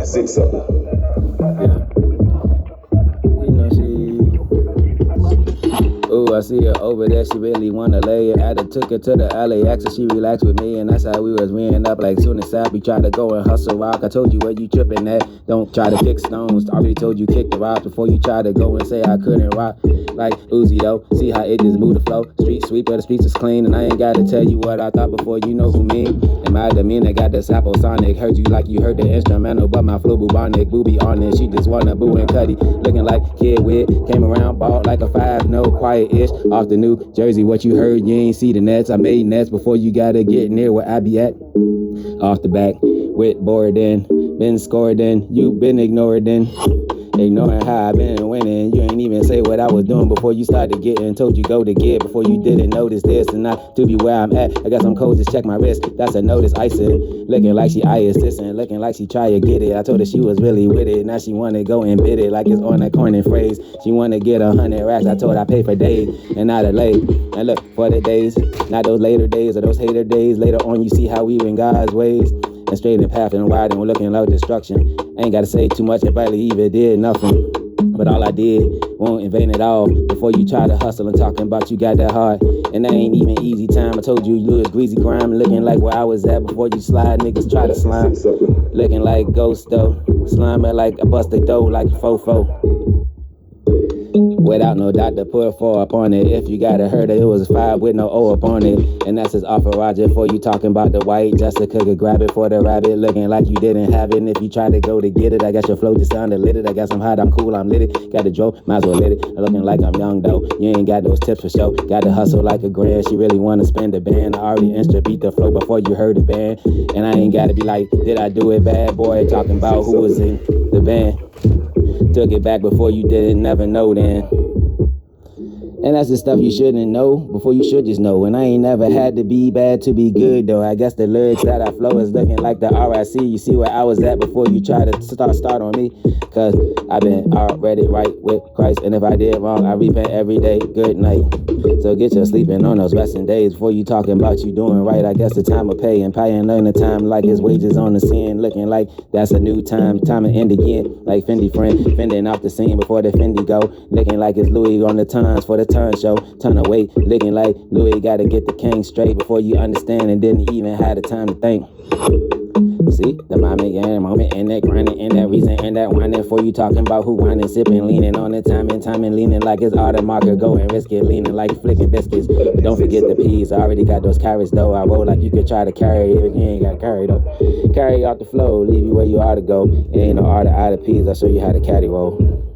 Six up. Yeah. You know ooh, I see her over there, she really wanna lay it. I done took her to the LAX and she relaxed with me, and that's how we was wearing up. Like soon as we try to go and hustle rock. I told you where you tripping at. Don't try to kick stones. I already told you kick the rocks before you try to go and say I couldn't rock. Like Uzi though, see how it just moved the flow. Street sweeper, the streets is clean, and I ain't gotta tell you what I thought before you know who me. And my demeanor got the saposonic. Heard you like you heard the instrumental, but my flow bubonic. Booby on it, she just wanna boo and cuddy. Looking like Kid Wit, came around, bought like a 5, no quiet-ish. Off the New Jersey, what you heard, you ain't see the nets. I made nets before you gotta get near where I be at. Off the back, with bored in, been scored in, you been ignored in. Ignoring how I been winning. You ain't even say what I was doing before you started getting. Told you go to get before you didn't notice this. And not to be where I'm at. I got some codes, just check my wrist. That's a notice icing. Looking like she eye assistant. Looking like she try to get it. I told her she was really with it. Now she wanna go and bid it like it's on a corny phrase. She wanna get 100 racks. I told her I pay for days and not a late. And look for the days, not those later days or those hater days. Later on you see how we in God's ways. And straight in path and wide and we're looking like destruction. Ain't gotta say too much, I barely even did nothing. But all I did, won't in vain at all. Before you try to hustle and talking about you got that hard. And that ain't even easy time. I told you you was greasy grime, looking like where I was at before you slide. Niggas try to slime. Looking like ghost though. Sliming like a busted dough like a fofo. Without no doctor, put 4 upon it. If you gotta hurt it, it was 5 with no O upon it. And that's his offer, Roger, for you talking about the white. Jessica could grab it for the rabbit, looking like you didn't have it. And if you try to go to get it, I guess your flow just sounded lit it. I got some hot, I'm cool, I'm lit it. Got the dro, might as well lit it. Looking like I'm young though, you ain't got those tips for show. Got to hustle like a grand, she really wanna spend the band. I already insta beat the flow before you heard the band. And I ain't gotta be like, did I do it bad, boy? Talking about who was in the band. Took it back before you didn't, never know then. And that's the stuff you shouldn't know before you should just know. And I ain't never had to be bad to be good though. I guess the lyrics that I flow is looking like the RIC. You see where I was at before you try to start on me. Cause I've been already right with Christ. And if I did wrong, I repent every day. Good night. So get your sleeping on those resting days before you talking about you doing right. I guess the time will pay and pay and learn the time like his wages on the scene. Looking like that's a new time. Time to end again. Like Fendi friend. Fending off the scene before the Fendi go. Looking like it's Louis on the tons for the turn show. Ton of weight. Looking like Louis gotta get the king straight before you understand and didn't even have the time to think. See, the moment, yeah, moment, and that grinding, and that reason, and that whining for you talking about who whining, sipping, leaning on the time and leaning like it's all the marker, go and risk it, leaning like flicking biscuits. But don't forget the peas, I already got those carrots though. I roll like you could try to carry it, but you ain't got to carry though. Carry out the flow, leave you where you ought to go. It ain't no art of peas, I'll show you how to caddy roll.